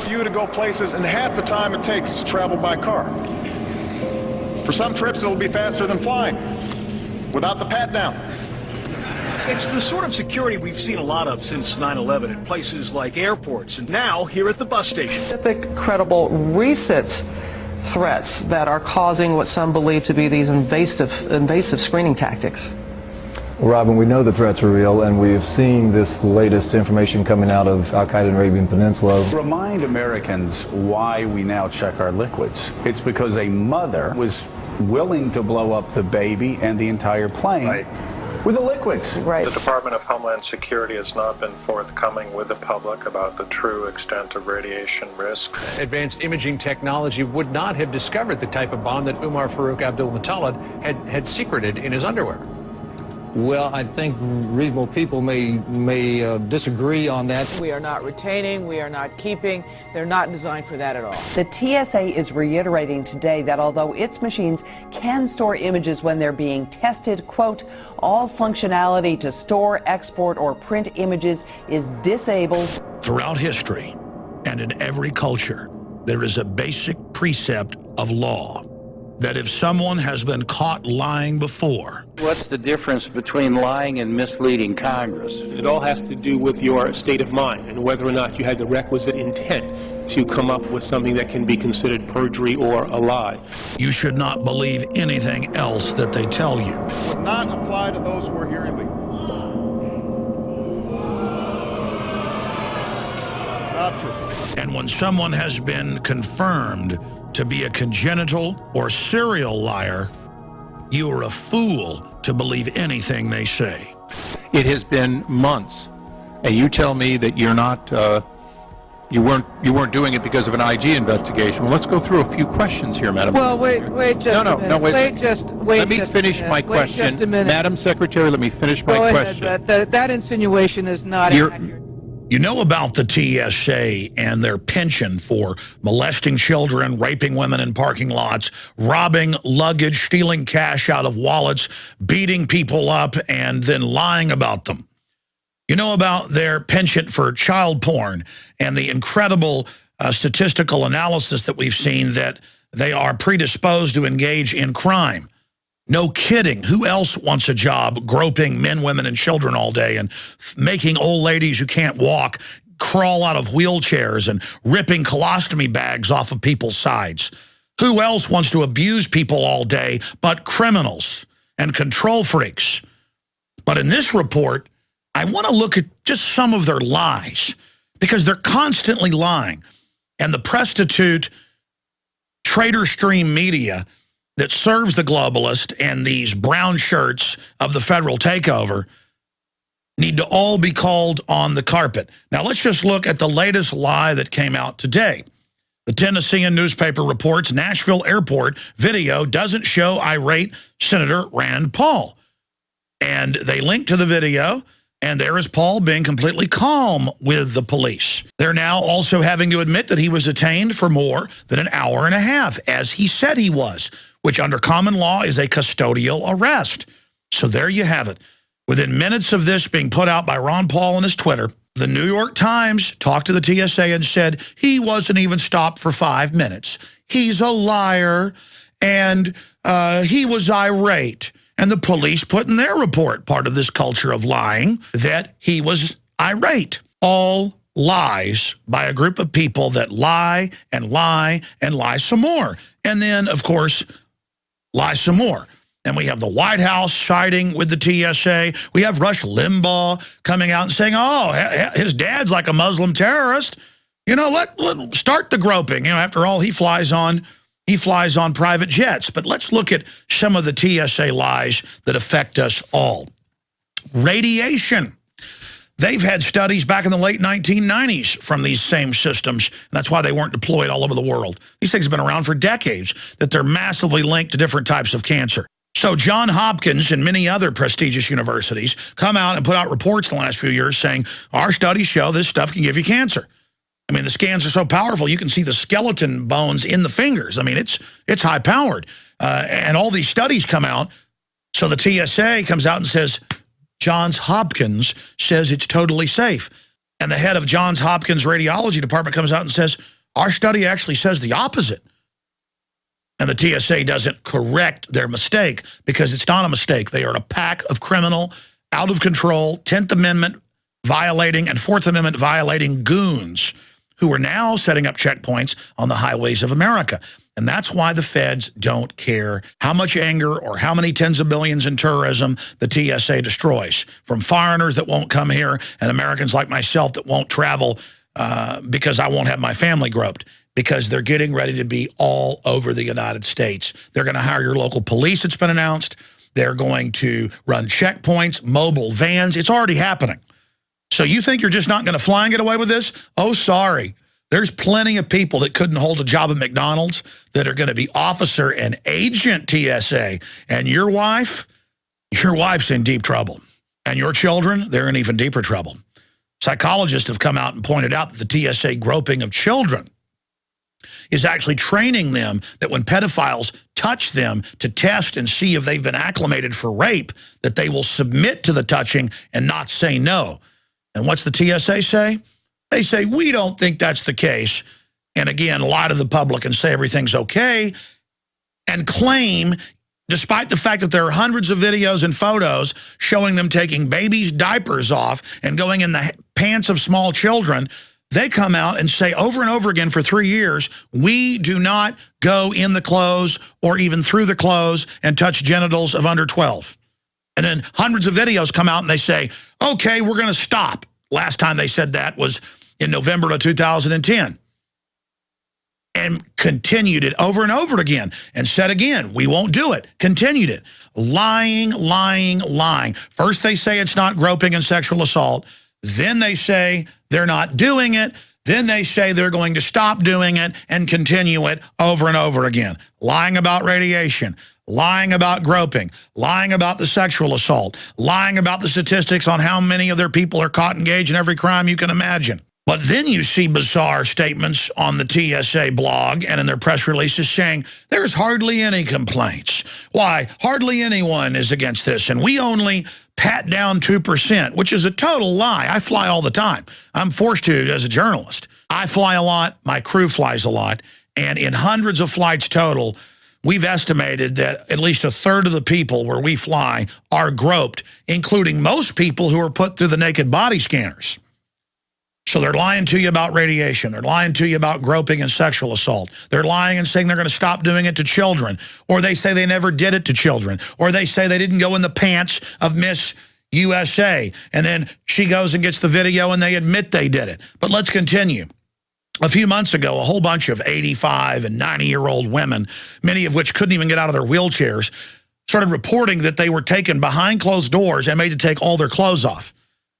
for you to go places in half the time it takes to travel by car. For some trips, it'll be faster than flying, without the pat-down. It's the sort of security we've seen a lot of since 9/11 at places like airports and now here at the bus station. Specific, credible, recent threats that are causing what some believe to be these invasive screening tactics. Robin, we know the threats are real, and we've seen this latest information coming out of Al-Qaeda in the Arabian Peninsula. Remind Americans why we now check our liquids. It's because a mother was willing to blow up the baby and the entire plane with the liquids. Right. The Department of Homeland Security has not been forthcoming with the public about the true extent of radiation risk. Advanced imaging technology would not have discovered the type of bomb that Umar Farouk Abdul-Muttalib had secreted in his underwear. Well, I think reasonable people may disagree on that. We are not retaining, we are not keeping. They're not designed for that at all. The TSA is reiterating today that although its machines can store images when they're being tested, quote, all functionality to store, export, or print images is disabled. Throughout history and in every culture, there is a basic precept of law that if someone has been caught lying before. What's the difference between lying and misleading Congress? It all has to do with your state of mind and whether or not you had the requisite intent to come up with something that can be considered perjury or a lie. You should not believe anything else that they tell you. It would not apply to those who are here illegally. It's not true. And when someone has been confirmed to be a congenital or serial liar, you are a fool to believe anything they say. It has been months, and you tell me that you're not, you weren't doing it because of an IG investigation. Well, let's go through a few questions here, Madam. Well, wait just a minute. Let me finish my question. Wait just a minute. Madam Secretary, let me finish my question. Go ahead. That insinuation is not accurate. You know about the TSA and their penchant for molesting children, raping women in parking lots, robbing luggage, stealing cash out of wallets, beating people up, and then lying about them. You know about their penchant for child porn and the incredible statistical analysis that we've seen that they are predisposed to engage in crime. No kidding. Who else wants a job groping men, women, and children all day and making old ladies who can't walk crawl out of wheelchairs and ripping colostomy bags off of people's sides? Who else wants to abuse people all day but criminals and control freaks? But in this report, I want to look at just some of their lies because they're constantly lying. And the prostitute traitor stream media that serves the globalist and these brown shirts of the federal takeover need to all be called on the carpet. Now, let's just look at the latest lie that came out today. The Tennessean newspaper reports Nashville airport video doesn't show irate Senator Rand Paul. And they link to the video, and there is Paul being completely calm with the police. They're now also having to admit that he was detained for more than an hour and a half, as he said he was, which under common law is a custodial arrest. So there you have it. Within minutes of this being put out by Ron Paul on his Twitter, the New York Times talked to the TSA and said he wasn't even stopped for 5 minutes. He's a liar, and he was irate. And the police put in their report, part of this culture of lying, that he was irate. All lies by a group of people that lie and lie and lie some more. And then, of course, lie some more. And we have the White House siding with the TSA. We have Rush Limbaugh coming out and saying, oh, his dad's like a Muslim terrorist. You know, let start the groping. You know, after all, he flies on private jets. But let's look at some of the TSA lies that affect us all. Radiation. They've had studies back in the late 1990s from these same systems. And that's why they weren't deployed all over the world. These things have been around for decades, that they're massively linked to different types of cancer. So Johns Hopkins and many other prestigious universities come out and put out reports in the last few years saying, our studies show this stuff can give you cancer. I mean, the scans are so powerful, you can see the skeleton bones in the fingers. I mean, it's high-powered. And all these studies come out, so the TSA comes out and says, Johns Hopkins says it's totally safe. And the head of Johns Hopkins radiology department comes out and says, Our study actually says the opposite. And the TSA doesn't correct their mistake because it's not a mistake. They are a pack of criminal, out of control, 10th Amendment violating and 4th Amendment violating goons who are now setting up checkpoints on the highways of America. And that's why the feds don't care how much anger or how many tens of billions in tourism the TSA destroys. From foreigners that won't come here and Americans like myself that won't travel because I won't have my family groped. Because they're getting ready to be all over the United States. They're going to hire your local police, it's been announced. They're going to run checkpoints, mobile vans. It's already happening. So you think you're just not going to fly and get away with this? Oh, sorry. There's plenty of people that couldn't hold a job at McDonald's that are going to be officer and agent TSA. And your wife's in deep trouble. And your children, they're in even deeper trouble. Psychologists have come out and pointed out that the TSA groping of children is actually training them that when pedophiles touch them to test and see if they've been acclimated for rape, that they will submit to the touching and not say no. And what's the TSA say? They say, we don't think that's the case. And again, lie to the public and say everything's okay and claim, despite the fact that there are hundreds of videos and photos showing them taking babies' diapers off and going in the pants of small children, they come out and say over and over again for 3 years, we do not go in the clothes or even through the clothes and touch genitals of under 12. And then hundreds of videos come out and they say, okay, we're going to stop. Last time they said that was in November of 2010. And continued it over and over again and said again, we won't do it. Continued it. Lying, lying, lying. First they say it's not groping and sexual assault. Then they say they're not doing it. Then they say they're going to stop doing it and continue it over and over again. Lying about radiation, lying about groping, lying about the sexual assault, lying about the statistics on how many of their people are caught engaged in every crime you can imagine. But then you see bizarre statements on the TSA blog and in their press releases saying there's hardly any complaints. Why? Hardly anyone is against this, and we only pat down 2%, which is a total lie. I fly all the time. I'm forced to as a journalist. I fly a lot. My crew flies a lot. And in hundreds of flights total, we've estimated that at least a third of the people where we fly are groped, including most people who are put through the naked body scanners. So they're lying to you about radiation. They're lying to you about groping and sexual assault. They're lying and saying they're going to stop doing it to children. Or they say they never did it to children. Or they say they didn't go in the pants of Miss USA. And then she goes and gets the video and they admit they did it. But let's continue. A few months ago, a whole bunch of 85 and 90-year-old women, many of which couldn't even get out of their wheelchairs, started reporting that they were taken behind closed doors and made to take all their clothes off.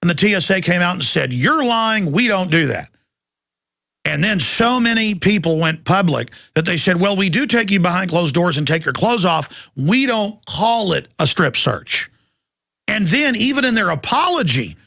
And the TSA came out and said, you're lying, we don't do that. And then so many people went public that they said, well, we do take you behind closed doors and take your clothes off. We don't call it a strip search. And then even in their apology,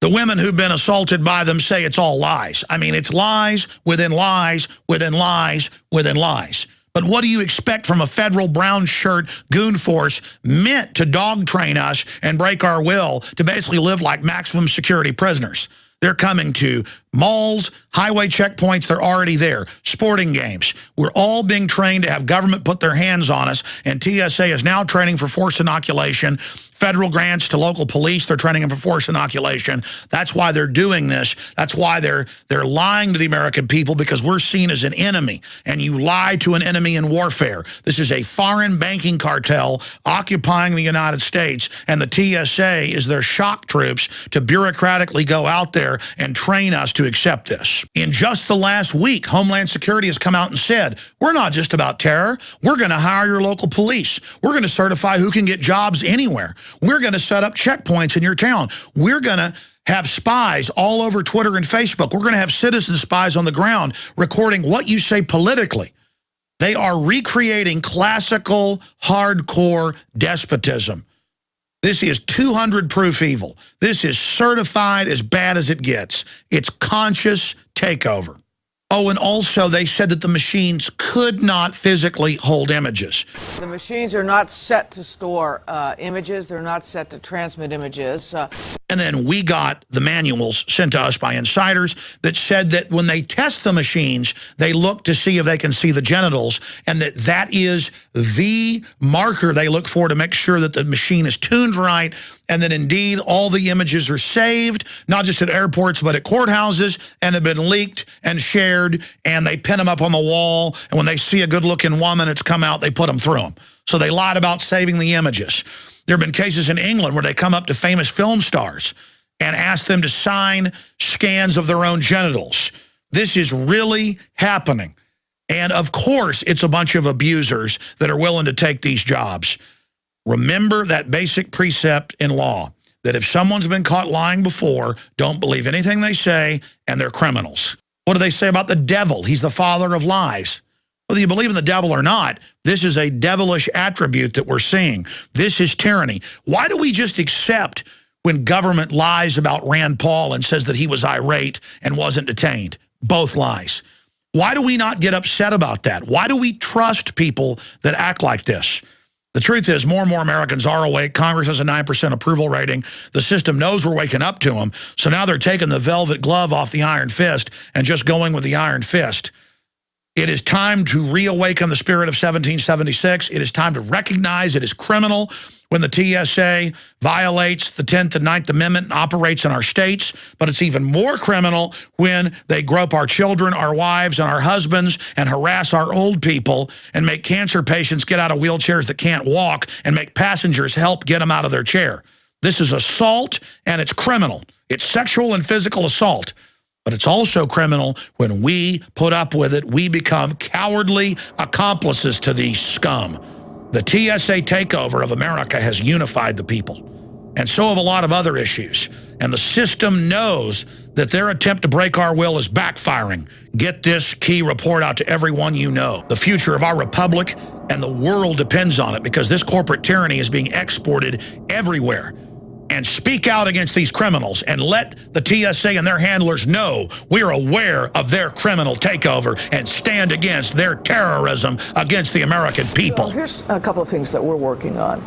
the women who've been assaulted by them say it's all lies. I mean, it's lies within lies within lies within lies. But what do you expect from a federal brown shirt goon force meant to dog train us and break our will to basically live like maximum security prisoners? They're coming to malls, highway checkpoints, they're already there. Sporting games. We're all being trained to have government put their hands on us, and TSA is now training for forced inoculation. Federal grants to local police, they're training them for forced inoculation. That's why they're doing this. That's why they're lying to the American people, because we're seen as an enemy, and you lie to an enemy in warfare. This is a foreign banking cartel occupying the United States, and the TSA is their shock troops to bureaucratically go out there and train us to accept this. In just the last week, Homeland Security has come out and said, we're not just about terror. We're going to hire your local police. We're going to certify who can get jobs anywhere. We're going to set up checkpoints in your town. We're going to have spies all over Twitter and Facebook. We're going to have citizen spies on the ground recording what you say politically. They are recreating classical, hardcore despotism. This is 200 proof evil. This is certified as bad as it gets. It's conscious takeover. Oh, and also they said that the machines could not physically hold images. The machines are not set to store images. They're not set to transmit images. And then we got the manuals sent to us by insiders that said that when they test the machines, they look to see if they can see the genitals, and that is the marker they look for to make sure that the machine is tuned right, and that indeed all the images are saved, not just at airports, but at courthouses, and have been leaked and shared, and they pin them up on the wall, and when they see a good-looking woman that's come out, they put them through them. So they lied about saving the images. There have been cases in England where they come up to famous film stars and ask them to sign scans of their own genitals. This is really happening. And of course, it's a bunch of abusers that are willing to take these jobs. Remember that basic precept in law, that if someone's been caught lying before, don't believe anything they say, and they're criminals. What do they say about the devil? He's the father of lies. Whether you believe in the devil or not, this is a devilish attribute that we're seeing. This is tyranny. Why do we just accept when government lies about Rand Paul and says that he was irate and wasn't detained? Both lies. Why do we not get upset about that? Why do we trust people that act like this? The truth is, more and more Americans are awake. Congress has a 9% approval rating. The system knows we're waking up to them. So now they're taking the velvet glove off the iron fist and just going with the iron fist. It is time to reawaken the spirit of 1776. It is time to recognize it is criminal when the TSA violates the 10th and 9th Amendment and operates in our states. But it's even more criminal when they grope our children, our wives, and our husbands and harass our old people and make cancer patients get out of wheelchairs that can't walk and make passengers help get them out of their chair. This is assault, and it's criminal. It's sexual and physical assault. But it's also criminal when we put up with it. We become cowardly accomplices to these scum. The TSA takeover of America has unified the people. And so have a lot of other issues. And the system knows that their attempt to break our will is backfiring. Get this key report out to everyone you know. The future of our republic and the world depends on it, because this corporate tyranny is being exported everywhere. And speak out against these criminals and let the TSA and their handlers know we're aware of their criminal takeover and stand against their terrorism against the American people. So here's a couple of things that we're working on.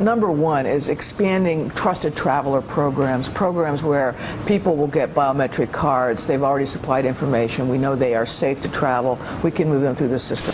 Number one is expanding trusted traveler programs where people will get biometric cards. They've already supplied information. We know they are safe to travel. We can move them through the system.